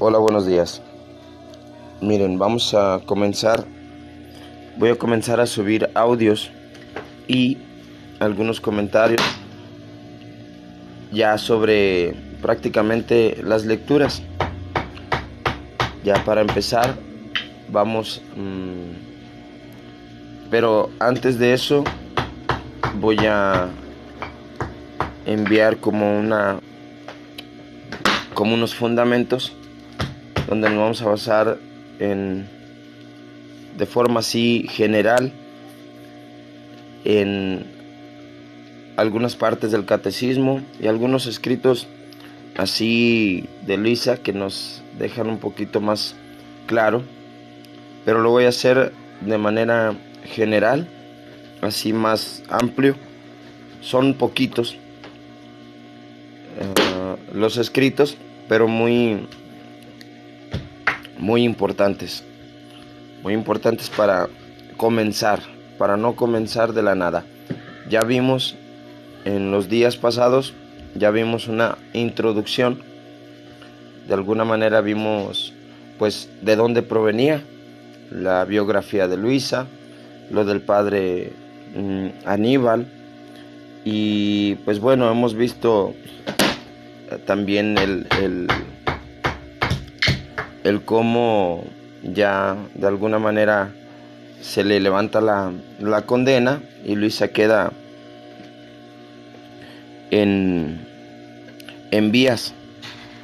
Hola, buenos días. Miren, voy a comenzar a subir audios y algunos comentarios ya sobre prácticamente las lecturas. Ya para empezar, vamos, pero antes de eso voy a enviar como unos fundamentos donde nos vamos a basar de forma así general en algunas partes del catecismo y algunos escritos así de Luisa que nos dejan un poquito más claro, pero lo voy a hacer de manera general, así más amplio. Son poquitos los escritos, pero muy importantes para no comenzar de la nada. Ya vimos en los días pasados, ya vimos una introducción, de alguna manera vimos pues de dónde provenía la biografía de Luisa, lo del padre Aníbal, y pues bueno, hemos visto también el cómo ya de alguna manera se le levanta la condena y Luisa queda en vías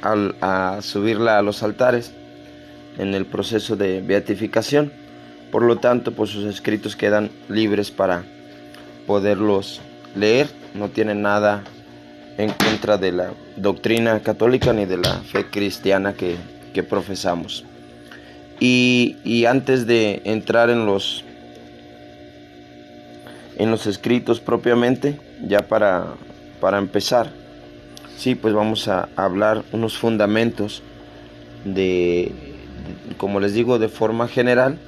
a subirla a los altares en el proceso de beatificación. Por lo tanto, pues sus escritos quedan libres para poderlos leer. No tienen nada en contra de la doctrina católica ni de la fe cristiana que profesamos. Y antes de entrar en los escritos propiamente, ya para empezar, sí, pues vamos a hablar unos fundamentos como les digo, de forma general,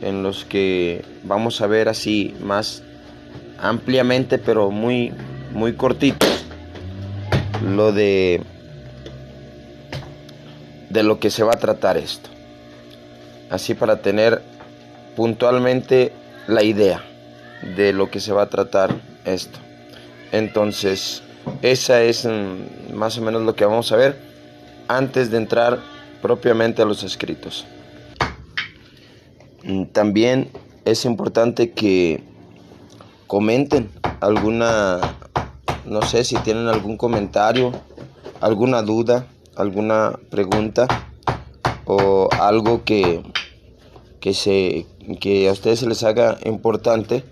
en los que vamos a ver así más ampliamente, pero muy cortitos, lo de lo que se va a tratar esto, así para tener puntualmente la idea de lo que se va a tratar esto. Entonces, esa es más o menos lo que vamos a ver antes de entrar propiamente a los escritos. También es importante que comenten no sé si tienen algún comentario, alguna duda, alguna pregunta o algo que a ustedes se les haga importante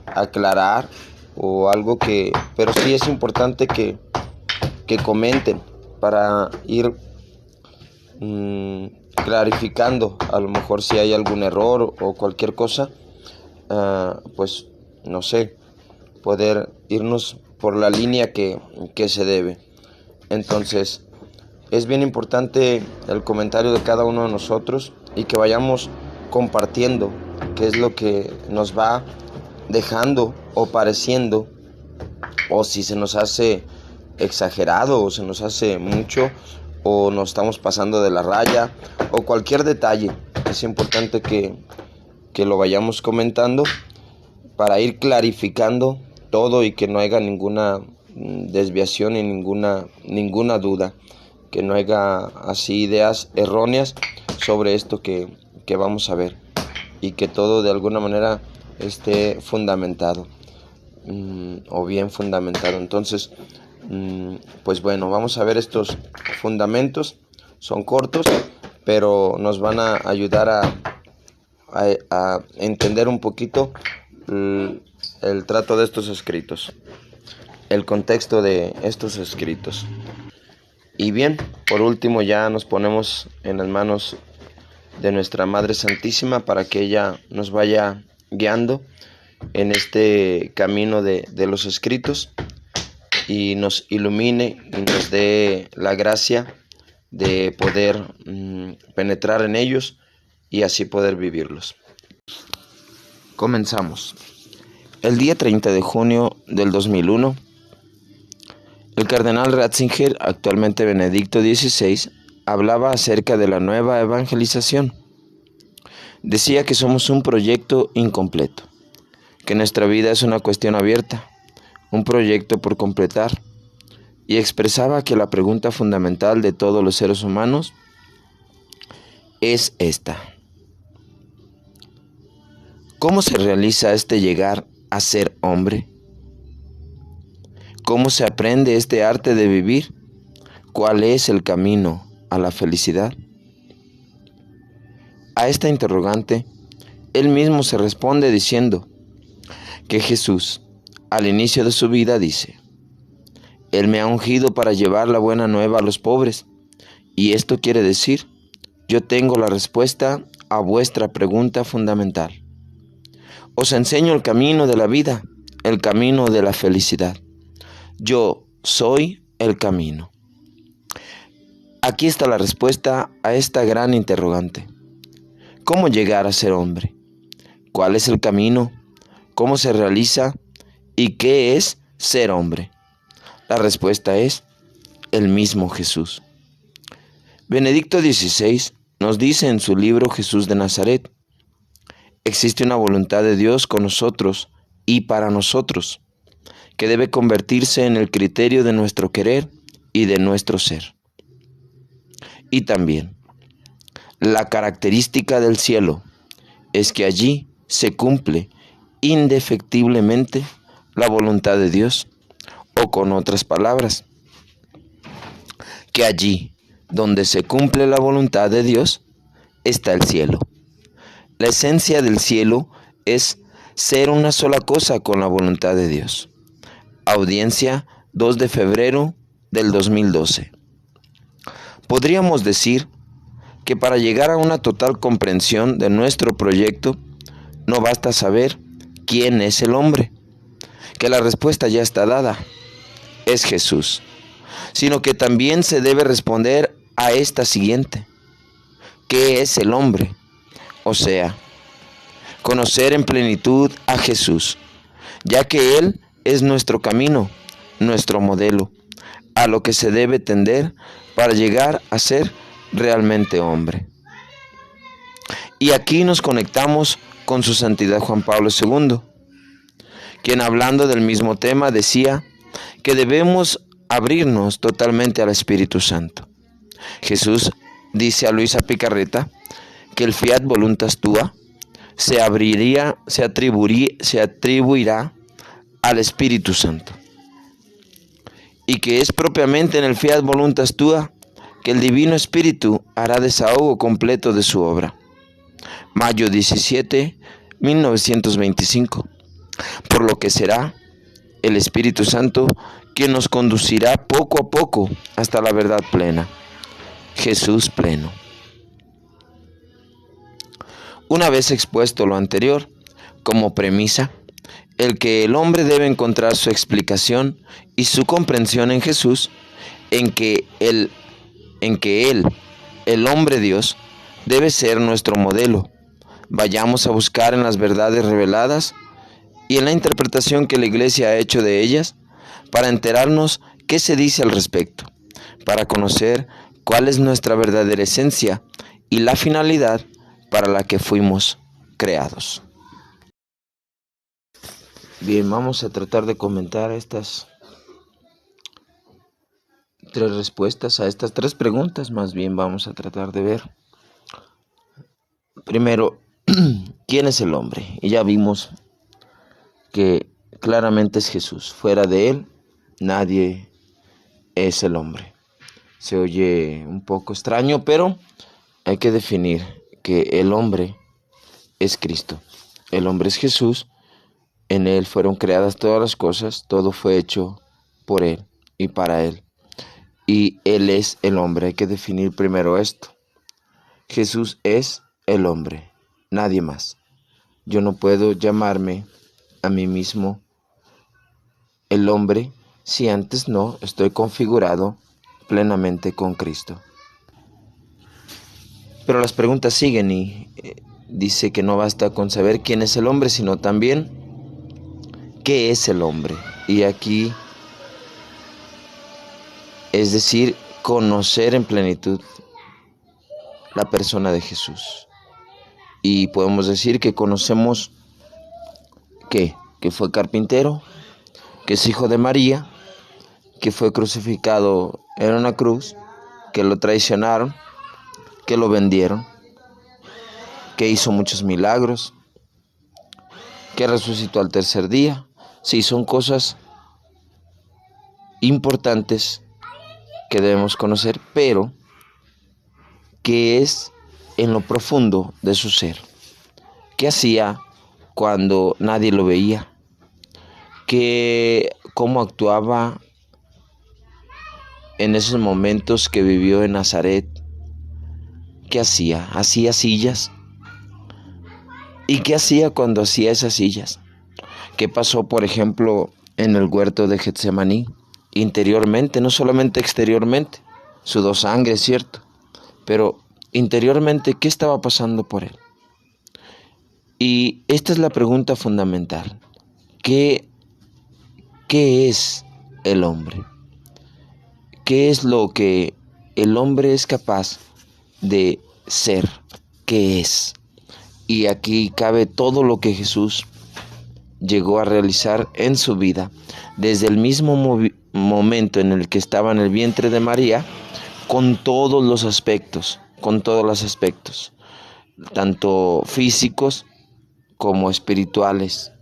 aclarar, o algo pero sí es importante que comenten para ir clarificando, a lo mejor si hay algún error o cualquier cosa, pues no sé, poder irnos por la línea que se debe. Entonces es bien importante el comentario de cada uno de nosotros y que vayamos compartiendo qué es lo que nos va dejando o pareciendo, o si se nos hace exagerado o se nos hace mucho o nos estamos pasando de la raya, o cualquier detalle. Es importante que lo vayamos comentando para ir clarificando todo y que no haya ninguna desviación y ninguna duda, que no haya así ideas erróneas sobre esto que vamos a ver, y que todo de alguna manera esté fundamentado o bien fundamentado. Entonces, pues bueno, vamos a ver estos fundamentos. Son cortos, pero nos van a ayudar a entender un poquito el trato de estos escritos, el contexto de estos escritos. Y bien, por último ya nos ponemos en las manos de nuestra Madre Santísima para que ella nos vaya guiando en este camino de los escritos y nos ilumine y nos dé la gracia de poder penetrar en ellos y así poder vivirlos. Comenzamos. El día 30 de junio del 2001, el cardenal Ratzinger, actualmente Benedicto XVI, hablaba acerca de la nueva evangelización. Decía que somos un proyecto incompleto, que nuestra vida es una cuestión abierta, un proyecto por completar, y expresaba que la pregunta fundamental de todos los seres humanos es esta: ¿cómo se realiza este llegar a ser hombre? ¿Cómo se aprende este arte de vivir? ¿Cuál es el camino a la felicidad? A esta interrogante, él mismo se responde diciendo que Jesús, al inicio de su vida, dice: Él me ha ungido para llevar la buena nueva a los pobres. Y esto quiere decir, yo tengo la respuesta a vuestra pregunta fundamental. Os enseño el camino de la vida, el camino de la felicidad. Yo soy el camino. Aquí está la respuesta a esta gran interrogante. ¿Cómo llegar a ser hombre? ¿Cuál es el camino? ¿Cómo se realiza? ¿Y qué es ser hombre? La respuesta es el mismo Jesús. Benedicto XVI nos dice en su libro Jesús de Nazaret: existe una voluntad de Dios con nosotros y para nosotros, que debe convertirse en el criterio de nuestro querer y de nuestro ser. Y también, la característica del cielo es que allí se cumple indefectiblemente la voluntad de Dios, o con otras palabras, que allí donde se cumple la voluntad de Dios está el cielo. La esencia del cielo es ser una sola cosa con la voluntad de Dios. Audiencia 2 de febrero del 2012. Podríamos decir que para llegar a una total comprensión de nuestro proyecto, no basta saber quién es el hombre, que la respuesta ya está dada, es Jesús, sino que también se debe responder a esta siguiente: ¿qué es el hombre? O sea, conocer en plenitud a Jesús, ya que Él es nuestro camino, nuestro modelo, a lo que se debe tender para llegar a ser realmente hombre. Y aquí nos conectamos con su santidad Juan Pablo II, quien, hablando del mismo tema, decía que debemos abrirnos totalmente al Espíritu Santo. Jesús dice a Luisa Picarreta que el fiat voluntas tua se atribuirá al Espíritu Santo, y que es propiamente en el fiat voluntas tua que el Divino Espíritu hará desahogo completo de su obra. Mayo 17, 1925. Por lo que será el Espíritu Santo quien nos conducirá poco a poco hasta la verdad plena. Jesús pleno. Una vez expuesto lo anterior, como premisa, el que el hombre debe encontrar su explicación y su comprensión en Jesús, en que Él, el hombre Dios, debe ser nuestro modelo. Vayamos a buscar en las verdades reveladas y en la interpretación que la Iglesia ha hecho de ellas, para enterarnos qué se dice al respecto, para conocer cuál es nuestra verdadera esencia y la finalidad para la que fuimos creados. Bien, vamos a tratar de comentar estas tres respuestas a estas tres preguntas. Más bien vamos a tratar de ver primero quién es el hombre. Y ya vimos que claramente es Jesús. Fuera de él nadie es el hombre. Se oye un poco extraño, pero hay que definir que el hombre es Cristo. El hombre es Jesús. En Él fueron creadas todas las cosas. Todo fue hecho por Él y para Él. Y Él es el hombre. Hay que definir primero esto. Jesús es el hombre, nadie más. Yo no puedo llamarme a mí mismo el hombre si antes no estoy configurado plenamente con Cristo. Pero las preguntas siguen y dice que no basta con saber quién es el hombre, sino también qué es el hombre. Y aquí, es decir, conocer en plenitud la persona de Jesús. Y podemos decir que conocemos que fue carpintero, que es hijo de María, que fue crucificado en una cruz, que lo traicionaron, que lo vendieron, que hizo muchos milagros, que resucitó al tercer día. Sí, son cosas importantes que debemos conocer, pero ¿qué es en lo profundo de su ser? ¿Qué hacía cuando nadie lo veía? ¿Cómo actuaba en esos momentos que vivió en Nazaret? ¿Qué hacía? ¿Hacía sillas? ¿Y qué hacía cuando hacía esas sillas? ¿Qué pasó, por ejemplo, en el huerto de Getsemaní? Interiormente, no solamente exteriormente. Sudó sangre, es cierto, pero interiormente, ¿qué estaba pasando por él? Y esta es la pregunta fundamental. ¿Qué es el hombre? ¿Qué es lo que el hombre es capaz de ser? ¿Qué es? Y aquí cabe todo lo que Jesús llegó a realizar en su vida, desde el mismo momento en el que estaba en el vientre de María, con todos los aspectos, tanto físicos como espirituales.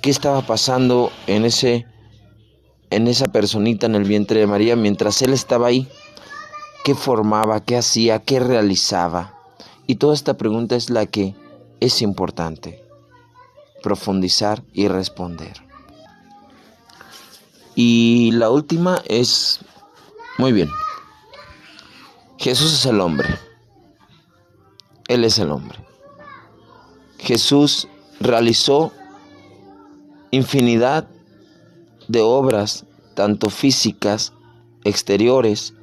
¿Qué estaba pasando en esa personita en el vientre de María mientras él estaba ahí? ¿Qué formaba? ¿Qué hacía? ¿Qué realizaba? Y toda esta pregunta es la que es importante profundizar y responder. Y la última es, muy bien, Jesús es el hombre. Él es el hombre. Jesús realizó infinidad de obras, tanto físicas, exteriores,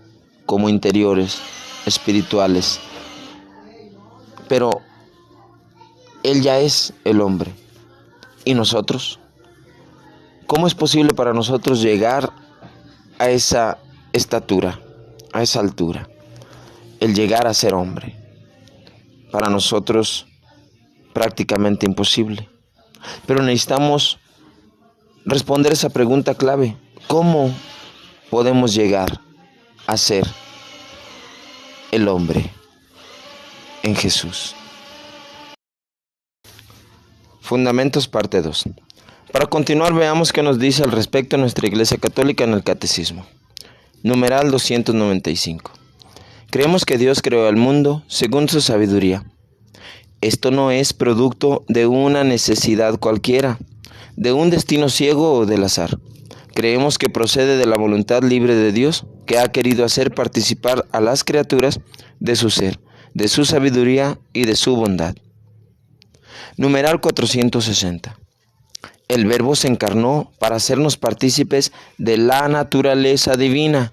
como interiores, espirituales. Pero Él ya es el hombre. ¿Y nosotros? ¿Cómo es posible para nosotros llegar a esa estatura, a esa altura? El llegar a ser hombre. Para nosotros prácticamente imposible. Pero necesitamos responder esa pregunta clave. ¿Cómo podemos llegar a ser el hombre en Jesús? Fundamentos, parte 2. Para continuar, veamos qué nos dice al respecto nuestra Iglesia Católica en el Catecismo. Numeral 295. Creemos que Dios creó al mundo según su sabiduría. Esto no es producto de una necesidad cualquiera, de un destino ciego o del azar. Creemos que procede de la voluntad libre de Dios, que ha querido hacer participar a las criaturas de su ser, de su sabiduría y de su bondad. Numeral 460. El Verbo se encarnó para hacernos partícipes de la naturaleza divina,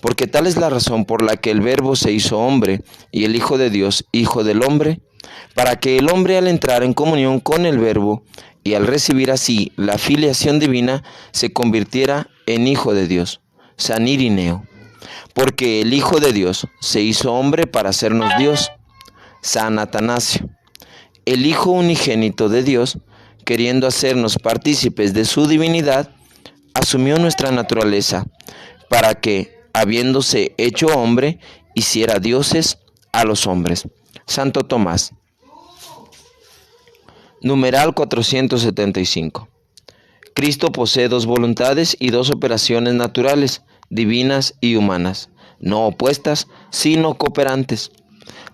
porque tal es la razón por la que el Verbo se hizo hombre y el Hijo de Dios, Hijo del hombre, para que el hombre, al entrar en comunión con el Verbo y al recibir así la filiación divina, se convirtiera en Hijo de Dios. San Irineo. Porque el Hijo de Dios se hizo hombre para hacernos Dios. San Atanasio. El Hijo unigénito de Dios, queriendo hacernos partícipes de su divinidad, asumió nuestra naturaleza, para que, habiéndose hecho hombre, hiciera dioses a los hombres. Santo Tomás. Numeral 475. Cristo posee dos voluntades y dos operaciones naturales, divinas y humanas, no opuestas, sino cooperantes.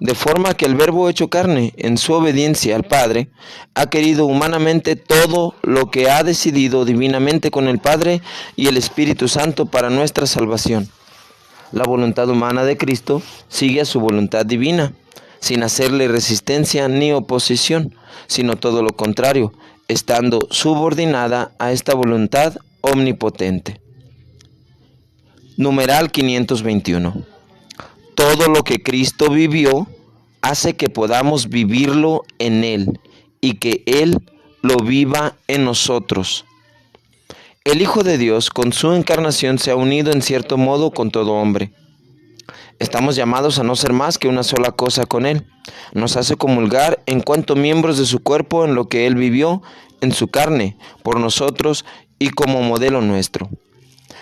De forma que el Verbo hecho carne, en su obediencia al Padre, ha querido humanamente todo lo que ha decidido divinamente con el Padre y el Espíritu Santo para nuestra salvación. La voluntad humana de Cristo sigue a su voluntad divina, sin hacerle resistencia ni oposición, sino todo lo contrario, estando subordinada a esta voluntad omnipotente. Numeral 521. Todo lo que Cristo vivió hace que podamos vivirlo en Él y que Él lo viva en nosotros. El Hijo de Dios, con su encarnación, se ha unido en cierto modo con todo hombre. Estamos llamados a no ser más que una sola cosa con Él. Nos hace comulgar en cuanto miembros de su cuerpo en lo que Él vivió en su carne, por nosotros y como modelo nuestro.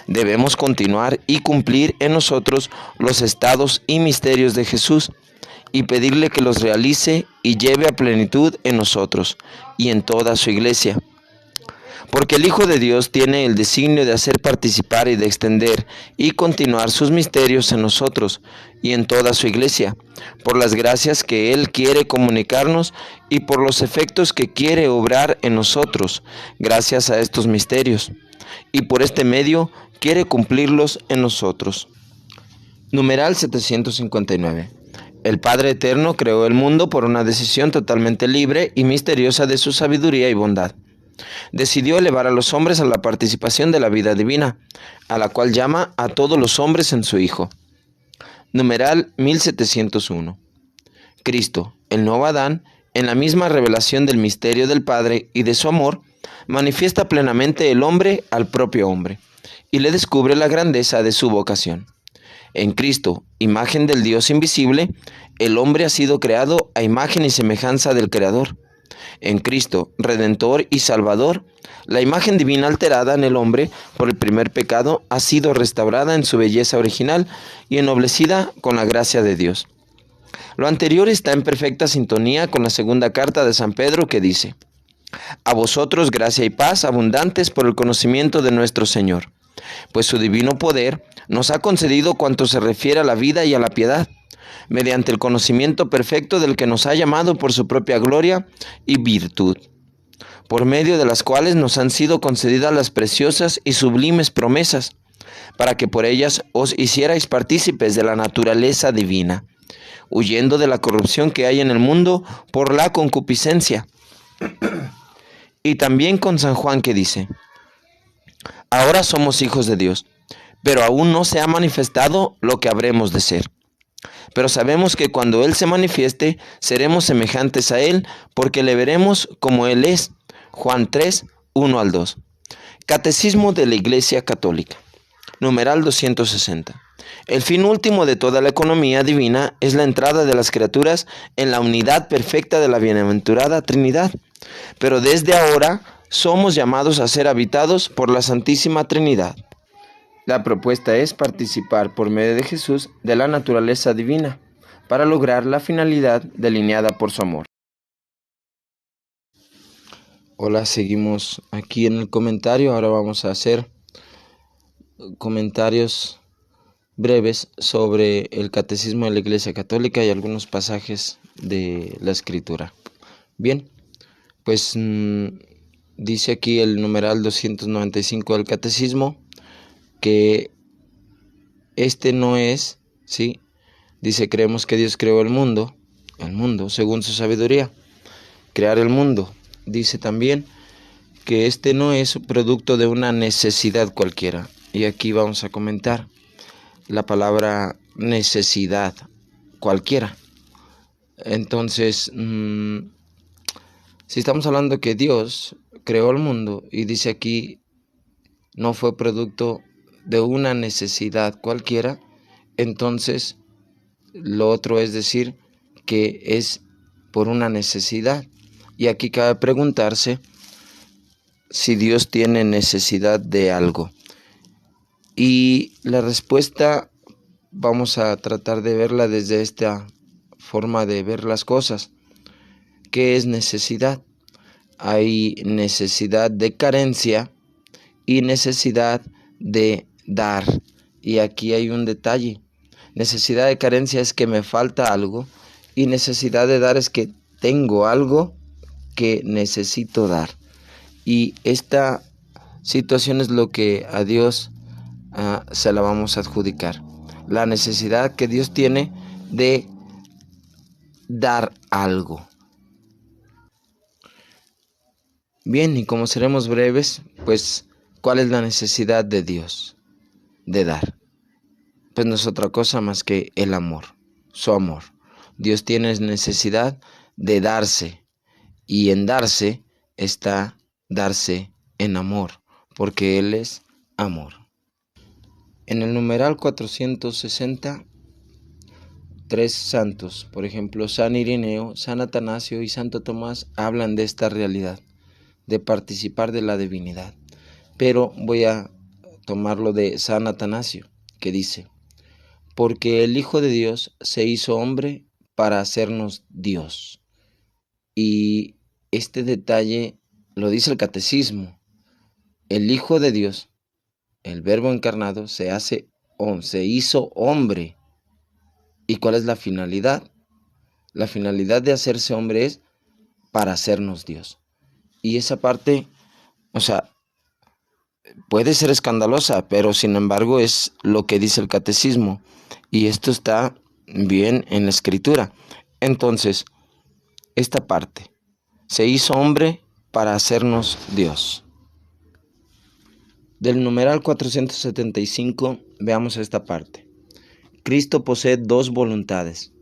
Debemos continuar y cumplir en nosotros los estados y misterios de Jesús y pedirle que los realice y lleve a plenitud en nosotros y en toda su iglesia. Porque el Hijo de Dios tiene el designio de hacer participar y de extender y continuar sus misterios en nosotros y en toda su iglesia, por las gracias que Él quiere comunicarnos y por los efectos que quiere obrar en nosotros, gracias a estos misterios, y por este medio quiere cumplirlos en nosotros. Numeral 759. El Padre Eterno creó el mundo por una decisión totalmente libre y misteriosa de su sabiduría y bondad. Decidió elevar a los hombres a la participación de la vida divina, a la cual llama a todos los hombres en su Hijo. Numeral 1701. Cristo, el nuevo Adán, en la misma revelación del misterio del Padre y de su amor, manifiesta plenamente el hombre al propio hombre, y le descubre la grandeza de su vocación. En Cristo, imagen del Dios invisible, el hombre ha sido creado a imagen y semejanza del Creador. En Cristo, Redentor y Salvador, la imagen divina alterada en el hombre por el primer pecado ha sido restaurada en su belleza original y ennoblecida con la gracia de Dios. Lo anterior está en perfecta sintonía con la segunda carta de San Pedro que dice: A vosotros gracia y paz abundantes por el conocimiento de nuestro Señor, pues su divino poder nos ha concedido cuanto se refiere a la vida y a la piedad, mediante el conocimiento perfecto del que nos ha llamado por su propia gloria y virtud, por medio de las cuales nos han sido concedidas las preciosas y sublimes promesas, para que por ellas os hicierais partícipes de la naturaleza divina, huyendo de la corrupción que hay en el mundo por la concupiscencia. Y también con San Juan que dice: Ahora somos hijos de Dios, pero aún no se ha manifestado lo que habremos de ser. Pero sabemos que cuando Él se manifieste, seremos semejantes a Él, porque le veremos como Él es. Juan 3, 1 al 2. Catecismo de la Iglesia Católica. Numeral 260. El fin último de toda la economía divina es la entrada de las criaturas en la unidad perfecta de la bienaventurada Trinidad. Pero desde ahora somos llamados a ser habitados por la Santísima Trinidad. La propuesta es participar por medio de Jesús de la naturaleza divina, para lograr la finalidad delineada por su amor. Hola, seguimos aquí en el comentario. Ahora vamos a hacer comentarios breves sobre el Catecismo de la Iglesia Católica y algunos pasajes de la Escritura. Bien, pues dice aquí el numeral 295 del Catecismo que este no es, ¿sí? Dice, creemos que Dios creó el mundo según su sabiduría. Crear el mundo. Dice también que este no es producto de una necesidad cualquiera. Y aquí vamos a comentar la palabra necesidad cualquiera. Entonces, si estamos hablando que Dios creó el mundo y dice aquí no fue producto de una necesidad cualquiera, entonces lo otro es decir que es por una necesidad. Y aquí cabe preguntarse si Dios tiene necesidad de algo. Y la respuesta vamos a tratar de verla desde esta forma de ver las cosas. ¿Qué es necesidad? Hay necesidad de carencia y necesidad de dar. Y aquí hay un detalle. Necesidad de carencia es que me falta algo y necesidad de dar es que tengo algo que necesito dar. Y esta situación es lo que a Dios se la vamos a adjudicar. La necesidad que Dios tiene de dar algo. Bien, y como seremos breves, pues, ¿cuál es la necesidad de Dios de dar? Pues no es otra cosa más que el amor, su amor. Dios tiene necesidad de darse, y en darse está darse en amor, porque Él es amor. En el numeral 460 tres santos, por ejemplo, San Ireneo, San Atanasio y Santo Tomás, hablan de esta realidad, de participar de la divinidad. Pero voy a tomarlo de San Atanasio, que dice: porque el Hijo de Dios se hizo hombre para hacernos Dios. Y este detalle lo dice el catecismo. El Hijo de Dios, el Verbo encarnado, se hizo hombre. ¿Y cuál es la finalidad? La finalidad de hacerse hombre es para hacernos Dios. Y esa parte, o sea, puede ser escandalosa, pero sin embargo es lo que dice el catecismo. Y esto está bien en la escritura. Entonces, esta parte, se hizo hombre para hacernos Dios. Del numeral 475, veamos esta parte. Cristo posee dos voluntades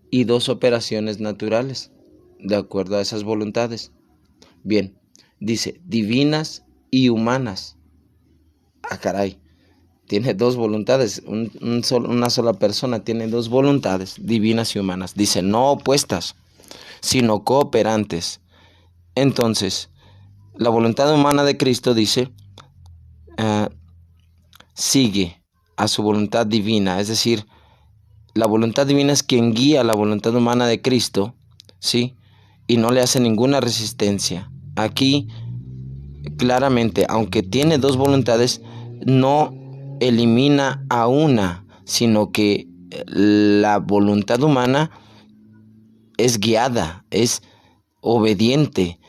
y dos operaciones naturales, de acuerdo a esas voluntades. Bien, dice, divinas y humanas. Ah, caray, tiene dos voluntades, una sola persona tiene dos voluntades, divinas y humanas. Dice, no opuestas, sino cooperantes. Entonces, la voluntad humana de Cristo dice, sigue a su voluntad divina, es decir, la voluntad divina es quien guía la voluntad humana de Cristo, ¿sí? Y no le hace ninguna resistencia. Aquí, claramente, aunque tiene dos voluntades, no elimina a una, sino que la voluntad humana es guiada, es obediente,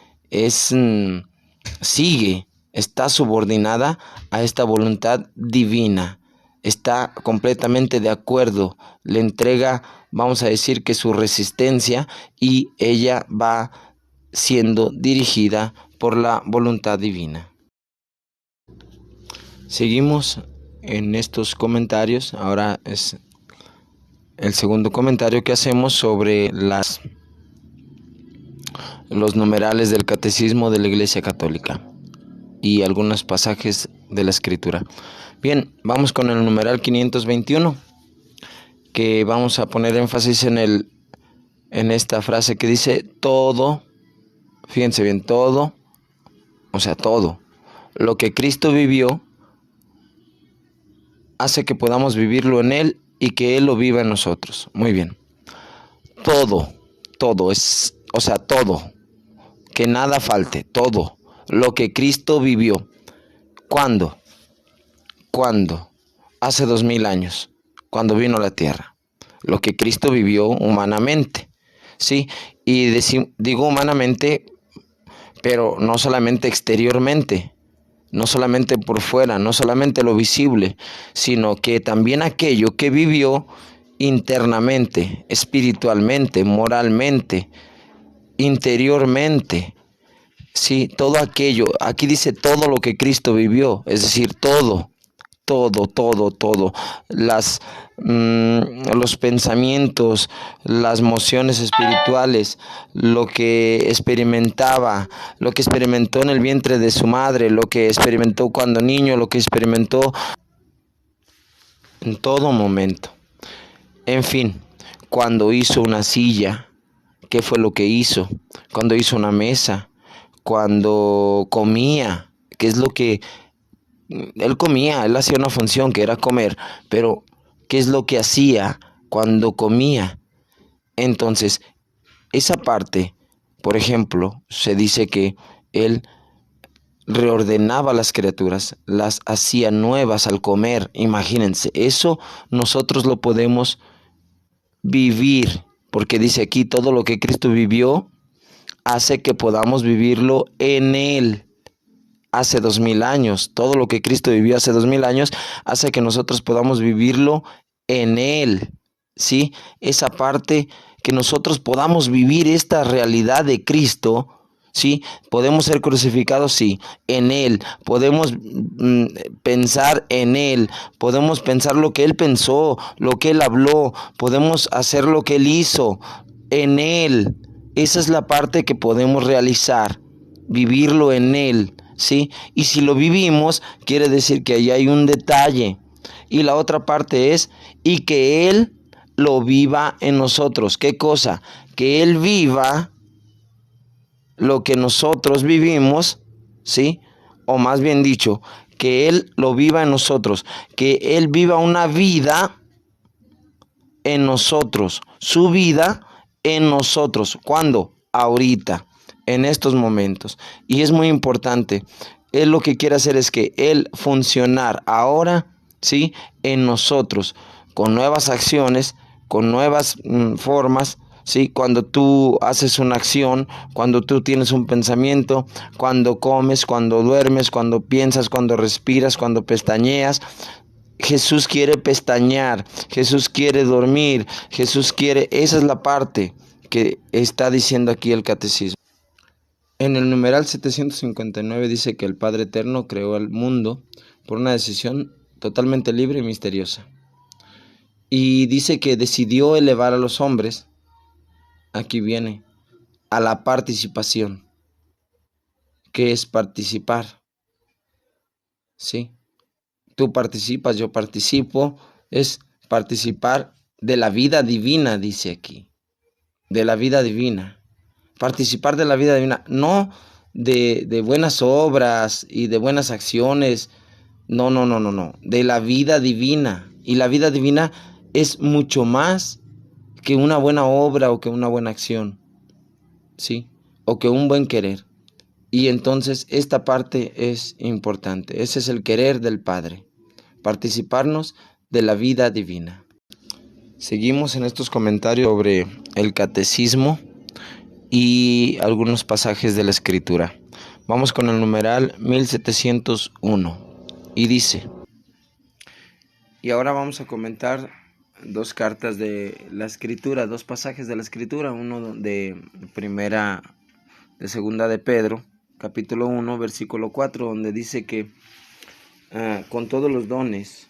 sigue, está subordinada a esta voluntad divina, está completamente de acuerdo, le entrega, vamos a decir que su resistencia, y ella va siendo dirigida por la voluntad divina. Seguimos en estos comentarios. Ahora es el segundo comentario que hacemos sobre los numerales del Catecismo de la Iglesia Católica y algunos pasajes de la Escritura. Bien, vamos con el numeral 521, que vamos a poner énfasis en esta frase que dice todo, fíjense bien, todo, o sea, todo lo que Cristo vivió hace que podamos vivirlo en Él y que Él lo viva en nosotros. Muy bien. Todo es, o sea, todo, que nada falte, todo lo que Cristo vivió. ¿Cuándo? Hace 2000 años, cuando vino a la tierra. Lo que Cristo vivió humanamente, ¿sí? Y digo humanamente, pero no solamente exteriormente, no solamente por fuera, no solamente lo visible, sino que también aquello que vivió internamente, espiritualmente, moralmente, interiormente. Sí, todo aquello, aquí dice todo lo que Cristo vivió, es decir, todo, los pensamientos, las emociones espirituales, lo que experimentaba, lo que experimentó en el vientre de su madre, lo que experimentó cuando niño, lo que experimentó en todo momento. En fin, cuando hizo una silla, ¿qué fue lo que hizo? Cuando hizo una mesa, cuando comía, ¿qué es lo que él comía? Él hacía una función que era comer, pero ¿qué es lo que hacía cuando comía? Entonces, esa parte, por ejemplo, se dice que él reordenaba las criaturas, las hacía nuevas al comer. Imagínense, eso nosotros lo podemos vivir, porque dice aquí todo lo que Cristo vivió hace que podamos vivirlo en Él. Hace 2000 años, todo lo que Cristo vivió hace 2000 años hace que nosotros podamos vivirlo en Él, ¿sí? Esa parte, que nosotros podamos vivir esta realidad de Cristo, ¿sí? Podemos ser crucificados, sí, en Él. Podemos pensar en Él. Podemos pensar lo que Él pensó, lo que Él habló. Podemos hacer lo que Él hizo en Él. Esa es la parte que podemos realizar, vivirlo en Él, ¿sí? Y si lo vivimos, quiere decir que ahí hay un detalle. Y la otra parte es, y que Él lo viva en nosotros. ¿Qué cosa? Que Él viva lo que nosotros vivimos, ¿sí? O más bien dicho, que Él lo viva en nosotros, que Él viva una vida en nosotros, su vida en nosotros. ¿Cuándo? Ahorita, en estos momentos. Y es muy importante. Él lo que quiere hacer es que Él funcionar ahora, ¿sí? En nosotros, con nuevas acciones, con nuevas formas, ¿sí? Cuando tú haces una acción, cuando tú tienes un pensamiento, cuando comes, cuando duermes, cuando piensas, cuando respiras, cuando pestañeas. Jesús quiere pestañear, Jesús quiere dormir, Jesús quiere, esa es la parte que está diciendo aquí el catecismo. En el numeral 759 dice que el Padre Eterno creó al mundo por una decisión totalmente libre y misteriosa. Y dice que decidió elevar a los hombres, aquí viene, a la participación. ¿Qué es participar? ¿Sí? Tú participas, yo participo, es participar de la vida divina, dice aquí, de la vida divina. Participar de la vida divina, no de buenas obras y de buenas acciones, no, de la vida divina. Y la vida divina es mucho más que una buena obra o que una buena acción, ¿sí? O que un buen querer. Y entonces esta parte es importante, ese es el querer del Padre. Participarnos de la vida divina. Seguimos en estos comentarios sobre el catecismo y algunos pasajes de la Escritura. Vamos con el numeral 1701 y dice: y ahora vamos a comentar dos cartas de la Escritura, dos pasajes de la Escritura, uno de segunda de Pedro, capítulo 1, versículo 4, donde dice que con todos los dones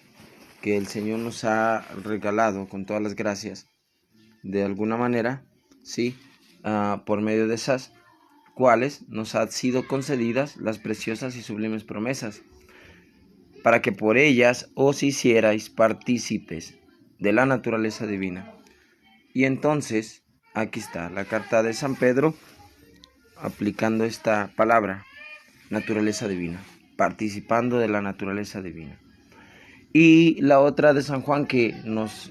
que el Señor nos ha regalado, con todas las gracias, de alguna manera, ¿sí? Por medio de esas cuales nos han sido concedidas las preciosas y sublimes promesas, para que por ellas os hicierais partícipes de la naturaleza divina. Y entonces, aquí está la carta de San Pedro, aplicando esta palabra, naturaleza divina, participando de la naturaleza divina. Y la otra de San Juan que nos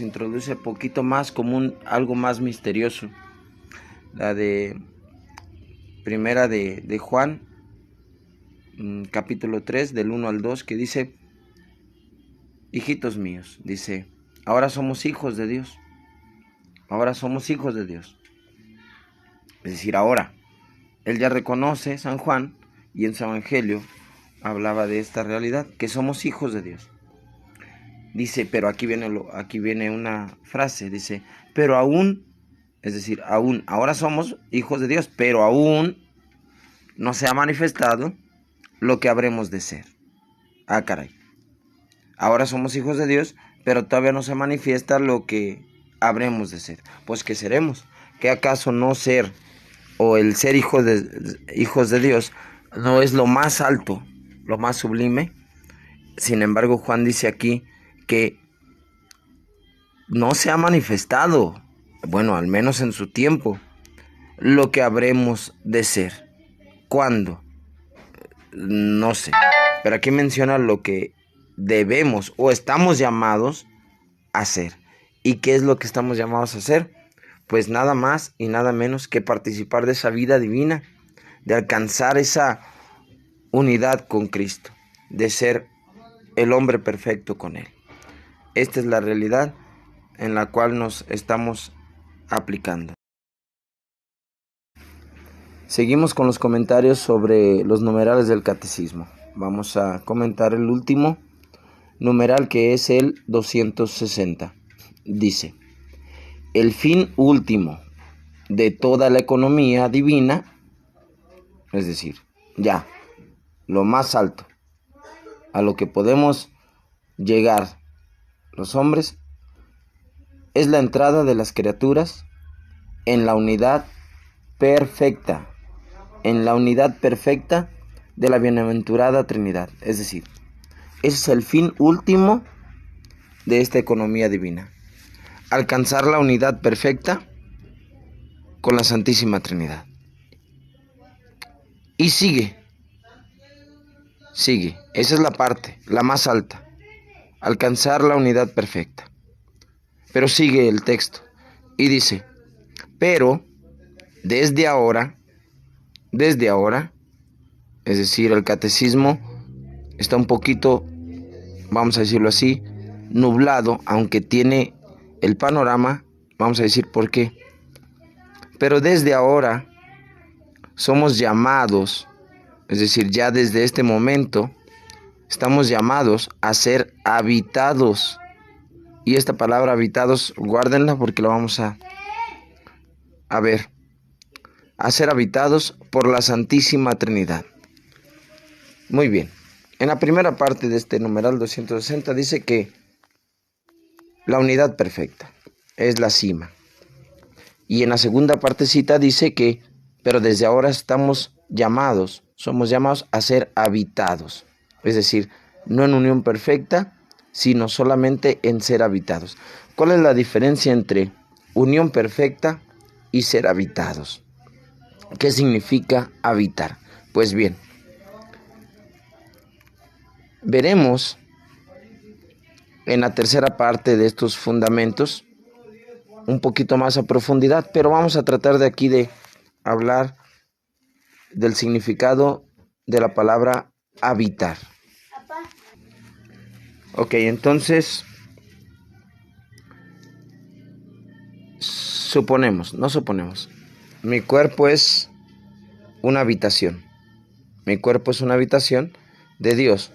introduce poquito más como algo más misterioso, la de primera de Juan, capítulo 3, del 1 al 2, que dice: hijitos míos, dice, ahora somos hijos de Dios, ahora somos hijos de Dios. Es decir, ahora, él ya reconoce, San Juan, y en su evangelio hablaba de esta realidad, que somos hijos de Dios. Dice, pero aquí viene una frase, dice, pero aún, es decir, aún, ahora somos hijos de Dios, pero aún no se ha manifestado lo que habremos de ser. Ah, caray. Ahora somos hijos de Dios, pero todavía no se manifiesta lo que habremos de ser. Pues, ¿qué seremos? ¿Qué acaso no ser, o el ser hijos de Dios, no es lo más alto, lo más sublime? Sin embargo, Juan dice aquí que no se ha manifestado, bueno, al menos en su tiempo, lo que habremos de ser. ¿Cuándo? No sé, pero aquí menciona lo que debemos o estamos llamados a hacer. ¿Y qué es lo que estamos llamados a hacer? Pues nada más y nada menos que participar de esa vida divina, de alcanzar esa unidad con Cristo, de ser el hombre perfecto con Él. Esta es la realidad en la cual nos estamos aplicando. Seguimos con los comentarios sobre los numerales del catecismo. Vamos a comentar el último numeral, que es el 260. Dice: el fin último de toda la economía divina, es decir, ya, lo más alto a lo que podemos llegar los hombres, es la entrada de las criaturas en la unidad perfecta, de la bienaventurada Trinidad. Es decir, Ese es el fin último de esta economía divina. Alcanzar la unidad perfecta con la Santísima Trinidad. Y sigue. Esa es la parte, la más alta. Alcanzar la unidad perfecta. Pero sigue el texto y dice, pero desde ahora, es decir, el catecismo está un poquito, vamos a decirlo así, nublado, aunque tiene el panorama, vamos a decir por qué. Pero desde ahora somos llamados, es decir, ya desde este momento, estamos llamados a ser habitados. Y esta palabra habitados, guárdenla porque la vamos a ver. A ser habitados por la Santísima Trinidad. Muy bien. En la primera parte de este numeral 260 dice que la unidad perfecta es la cima. Y en la segunda partecita dice que, pero desde ahora somos llamados a ser habitados. Es decir, no en unión perfecta, sino solamente en ser habitados. ¿Cuál es la diferencia entre unión perfecta y ser habitados? ¿Qué significa habitar? Pues bien, veremos en la tercera parte de estos fundamentos un poquito más a profundidad, pero vamos a tratar de aquí de hablar del significado de la palabra habitar. Ok, entonces suponemos, mi cuerpo es una habitación. Mi cuerpo es una habitación de Dios.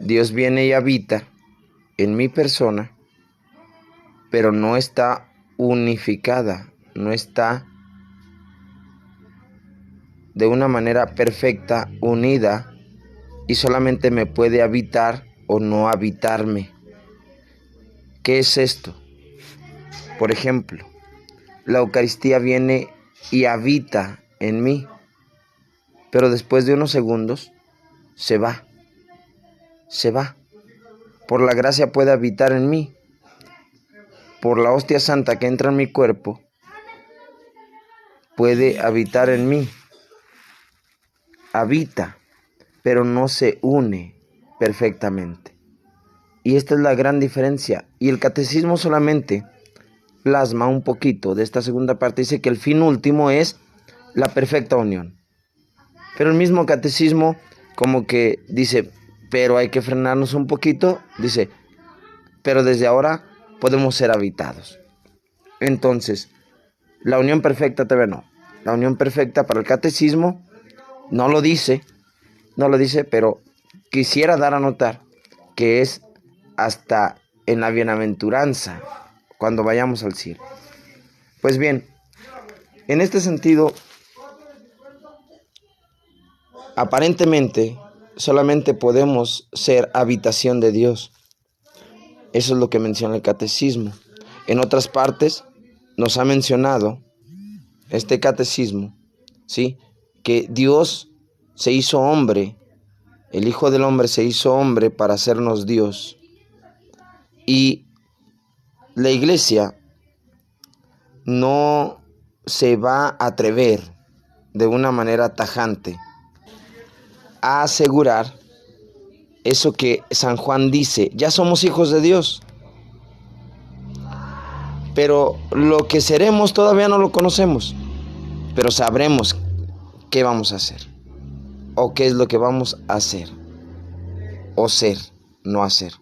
Dios viene y habita en mi persona, pero no está unificada, no está de una manera perfecta, unida, y solamente me puede habitar o no habitarme. ¿Qué es esto? Por ejemplo, la Eucaristía viene y habita en mí, pero después de unos segundos se va. Por la gracia puede habitar en mí. Por la hostia santa que entra en mi cuerpo, puede habitar en mí. Habita, pero no se une perfectamente. Y esta es la gran diferencia. Y el catecismo solamente plasma un poquito de esta segunda parte. Dice que el fin último es la perfecta unión. Pero el mismo catecismo como que dice, pero hay que frenarnos un poquito. Dice, pero desde ahora podemos ser habitados. Entonces, la unión perfecta todavía no. La unión perfecta para el catecismo no lo dice, pero quisiera dar a notar que es hasta en la bienaventuranza, cuando vayamos al cielo. Pues bien, en este sentido, aparentemente, solamente podemos ser habitación de Dios. Eso es lo que menciona el catecismo. En otras partes nos ha mencionado este catecismo, ¿sí?, que Dios se hizo hombre, el Hijo del Hombre se hizo hombre para hacernos Dios. Y la Iglesia no se va a atrever de una manera tajante a asegurar eso que San Juan dice, ya somos hijos de Dios, pero lo que seremos todavía no lo conocemos, pero sabremos qué vamos a hacer, o qué es lo que vamos a hacer, o ser, no hacer.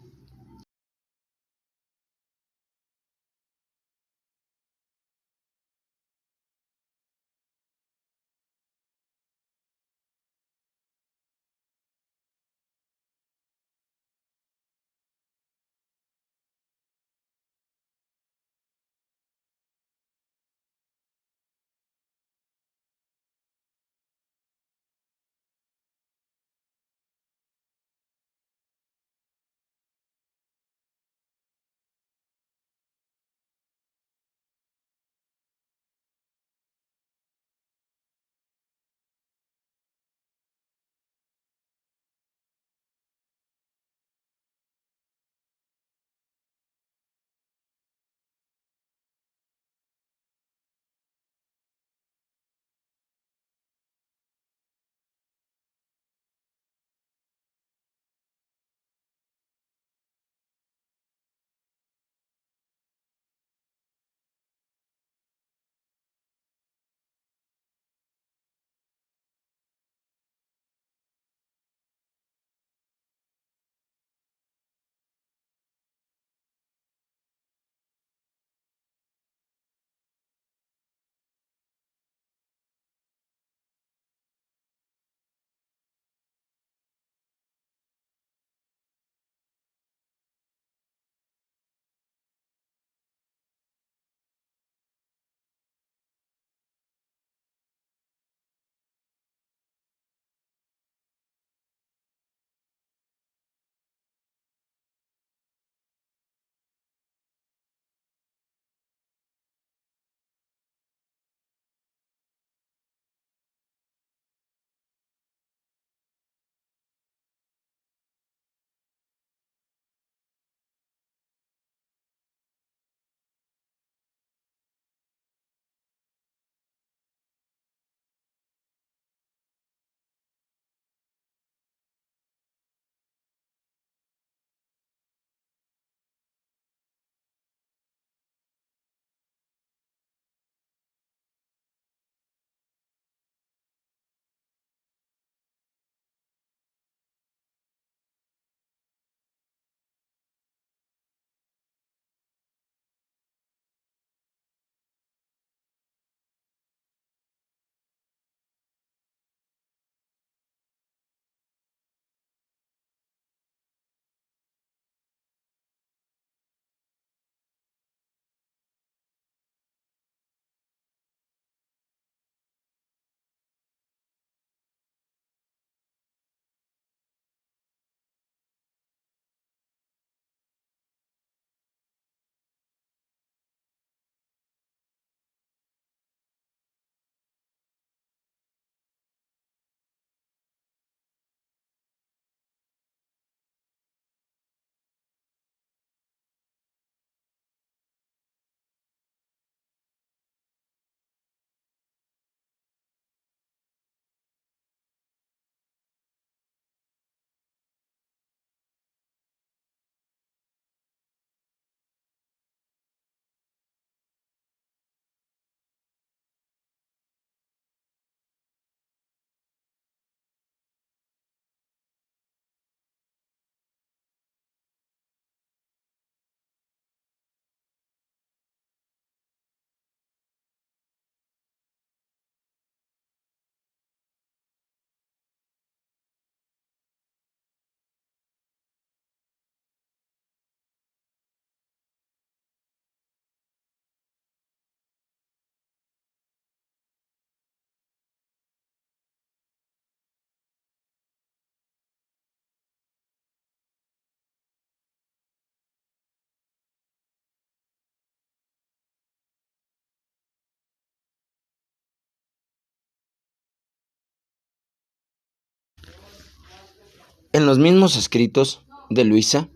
En los mismos escritos de Luisa,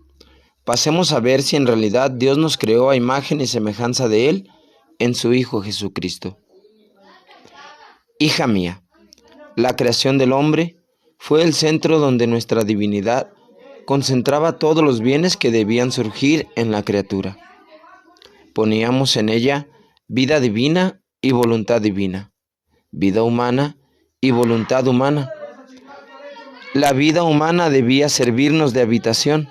pasemos a ver si en realidad Dios nos creó a imagen y semejanza de Él en su Hijo Jesucristo. Hija mía, la creación del hombre fue el centro donde nuestra divinidad concentraba todos los bienes que debían surgir en la criatura. Poníamos en ella vida divina y voluntad divina, vida humana y voluntad humana. La vida humana debía servirnos de habitación,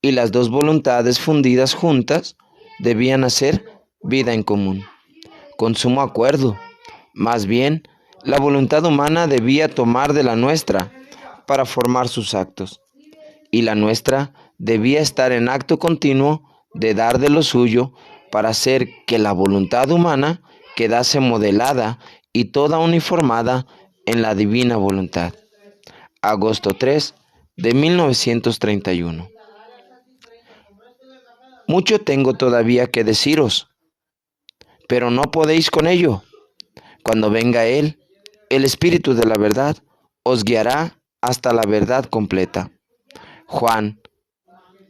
y las dos voluntades fundidas juntas debían hacer vida en común, con sumo acuerdo. Más bien, la voluntad humana debía tomar de la nuestra para formar sus actos, y la nuestra debía estar en acto continuo de dar de lo suyo para hacer que la voluntad humana quedase modelada y toda uniformada en la divina voluntad. Agosto 3 de 1931. Mucho tengo todavía que deciros, pero no podéis con ello. Cuando venga Él, el Espíritu de la verdad, os guiará hasta la verdad completa. Juan,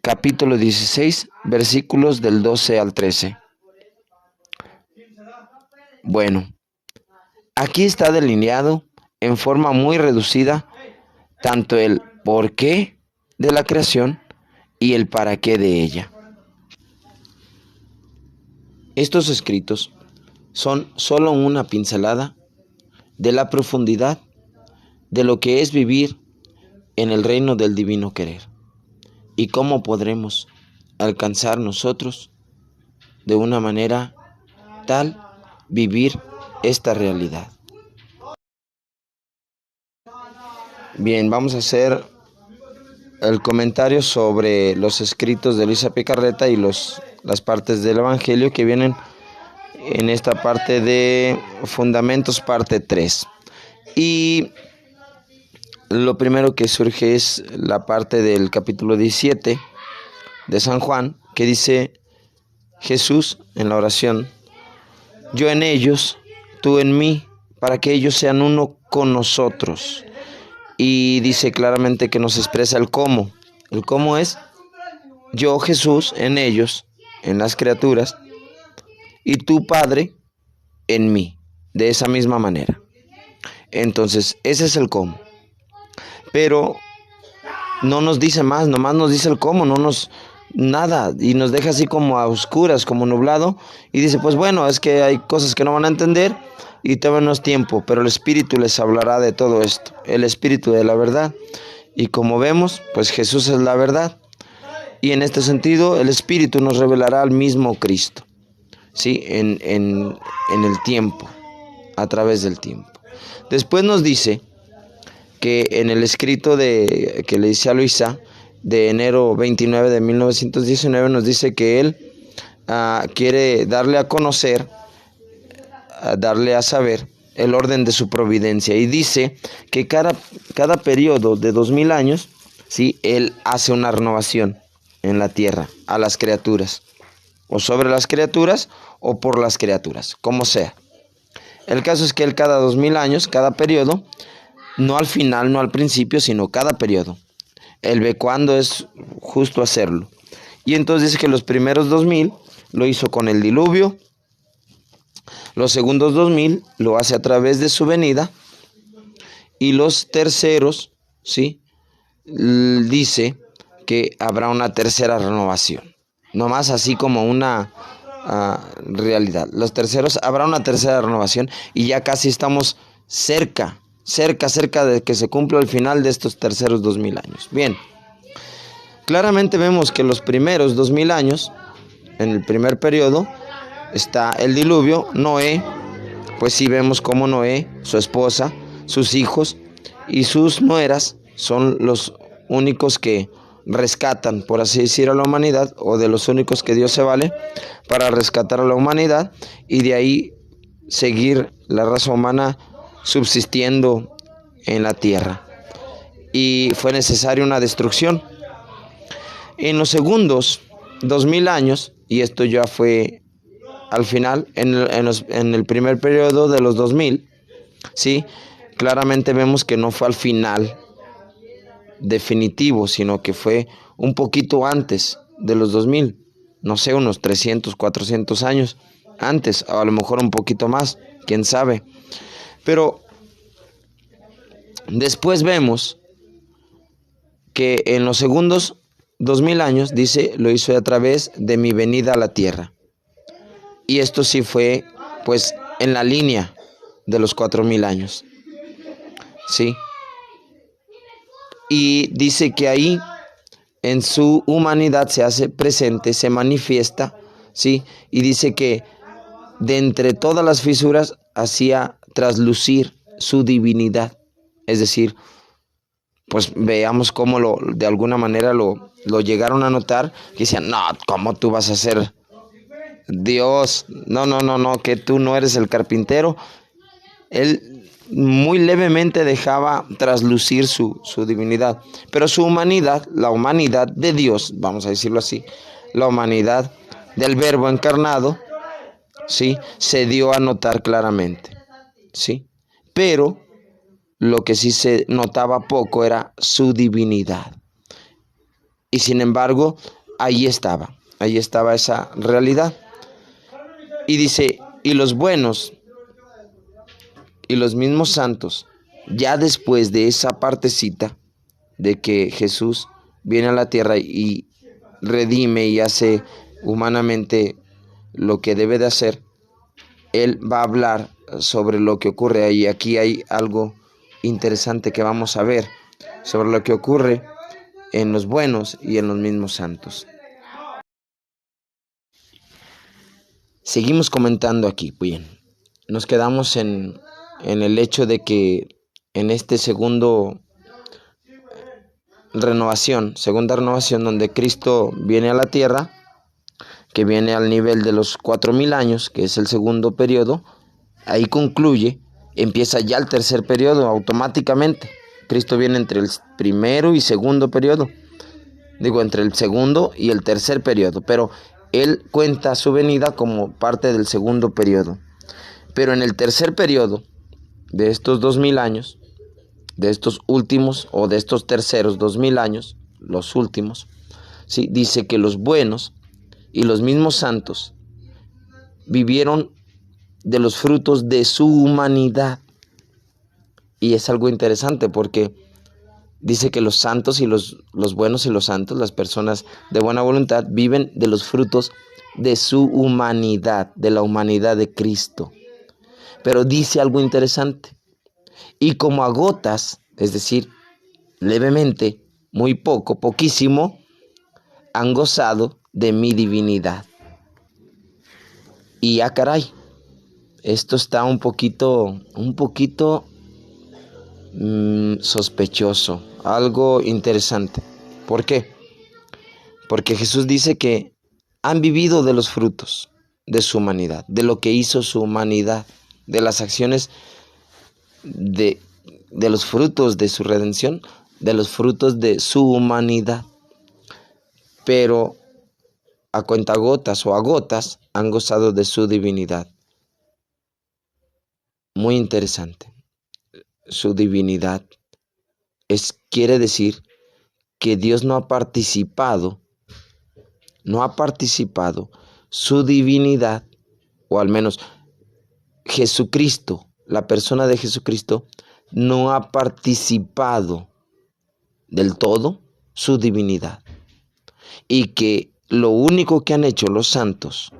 capítulo 16, versículos del 12 al 13. Bueno, aquí está delineado en forma muy reducida tanto el por qué de la creación y el para qué de ella. Estos escritos son solo una pincelada de la profundidad de lo que es vivir en el reino del divino querer y cómo podremos alcanzar nosotros de una manera tal vivir esta realidad. Bien, vamos a hacer el comentario sobre los escritos de Luisa Picarreta y las partes del Evangelio que vienen en esta parte de Fundamentos, parte 3. Y lo primero que surge es la parte del capítulo 17 de San Juan, que dice Jesús en la oración: yo en ellos, tú en mí, para que ellos sean uno con nosotros. Y dice claramente que nos expresa el cómo. El cómo es yo, Jesús, en ellos, en las criaturas, y tu Padre en mí, de esa misma manera. Entonces, ese es el cómo. Pero no nos dice más, nomás nos dice el cómo, no nos nada, y nos deja así como a oscuras, como nublado, y dice, pues bueno, es que hay cosas que no van a entender y todavía no es tiempo, pero el Espíritu les hablará de todo esto, el Espíritu de la verdad. Y como vemos, pues Jesús es la verdad, y en este sentido el Espíritu nos revelará al mismo Cristo, ¿sí? En el tiempo, a través del tiempo. Después nos dice que en el escrito que le dice a Luisa, de enero 29 de 1919, nos dice que él quiere darle a conocer, darle a saber el orden de su providencia, y dice que cada periodo de 2000 años, ¿sí?, él hace una renovación en la tierra a las criaturas, o sobre las criaturas, o por las criaturas, como sea. El caso es que él cada 2000 años, cada periodo, no al final, no al principio, sino cada periodo, él ve cuándo es justo hacerlo. Y entonces dice que los primeros 2000 lo hizo con el diluvio, los segundos 2000 lo hace a través de su venida, y los terceros, ¿sí?, dice que habrá una tercera renovación, no más así como una realidad. Los terceros, habrá una tercera renovación, y ya casi estamos cerca de que se cumpla el final de estos terceros 2000 años. Bien, claramente vemos que los primeros 2000 años, en el primer periodo, está el diluvio, Noé, pues sí vemos cómo Noé, su esposa, sus hijos y sus nueras son los únicos que rescatan, por así decir, a la humanidad, o de los únicos que Dios se vale para rescatar a la humanidad, y de ahí seguir la raza humana subsistiendo en la tierra. Y fue necesaria una destrucción. En los segundos 2000 años, y esto ya fue al final, en el primer periodo de los 2000, ¿sí?, claramente vemos que no fue al final definitivo, sino que fue un poquito antes de los 2000, no sé, unos 300, 400 años antes, o a lo mejor un poquito más, quién sabe. Pero después vemos que en los segundos 2000 años, dice, lo hizo a través de mi venida a la tierra. Y esto sí fue, pues, en la línea de los 4000 años. ¿Sí? Y dice que ahí, en su humanidad, se hace presente, se manifiesta, ¿sí? Y dice que de entre todas las fisuras hacía traslucir su divinidad. Es decir, pues veamos cómo de alguna manera lo llegaron a notar, que decían, no, ¿cómo tú vas a ser Dios? No, que tú no eres el carpintero. Él muy levemente dejaba traslucir su divinidad, pero su humanidad, la humanidad de Dios, vamos a decirlo así, la humanidad del Verbo encarnado, ¿sí?, se dio a notar claramente, ¿sí? Pero lo que sí se notaba poco era su divinidad. Y sin embargo, ahí estaba esa realidad. Y dice, y los buenos y los mismos santos, ya después de esa partecita de que Jesús viene a la tierra y redime y hace humanamente lo que debe de hacer, Él va a hablar sobre lo que ocurre ahí. Aquí hay algo interesante que vamos a ver sobre lo que ocurre en los buenos y en los mismos santos. Seguimos comentando aquí. Bien, nos quedamos en el hecho de que en este segunda renovación donde Cristo viene a la tierra, que viene al nivel de los 4000 años, que es el segundo periodo, ahí concluye, empieza ya el tercer periodo automáticamente. Cristo viene entre el primero y segundo periodo, entre el segundo y el tercer periodo, pero Él cuenta su venida como parte del segundo periodo. Pero en el tercer periodo de estos 2000 años, de estos últimos o de estos terceros 2000 años, los últimos, ¿sí?, dice que los buenos y los mismos santos vivieron de los frutos de su humanidad. Y es algo interesante porque dice que los santos y los buenos y los santos, las personas de buena voluntad, viven de los frutos de su humanidad, de la humanidad de Cristo. Pero dice algo interesante. Y como a gotas, es decir, levemente, muy poco, poquísimo, han gozado de mi divinidad. Y caray, esto está un poquito sospechoso, algo interesante. ¿Por qué? Porque Jesús dice que han vivido de los frutos de su humanidad, de lo que hizo su humanidad, de las acciones, de los frutos de su redención, de los frutos de su humanidad. Pero a cuentagotas o a gotas han gozado de su divinidad. Muy interesante. Su divinidad quiere decir que Dios no ha participado su divinidad, o al menos Jesucristo, la persona de Jesucristo, no ha participado del todo su divinidad. Y que lo único que han hecho los santos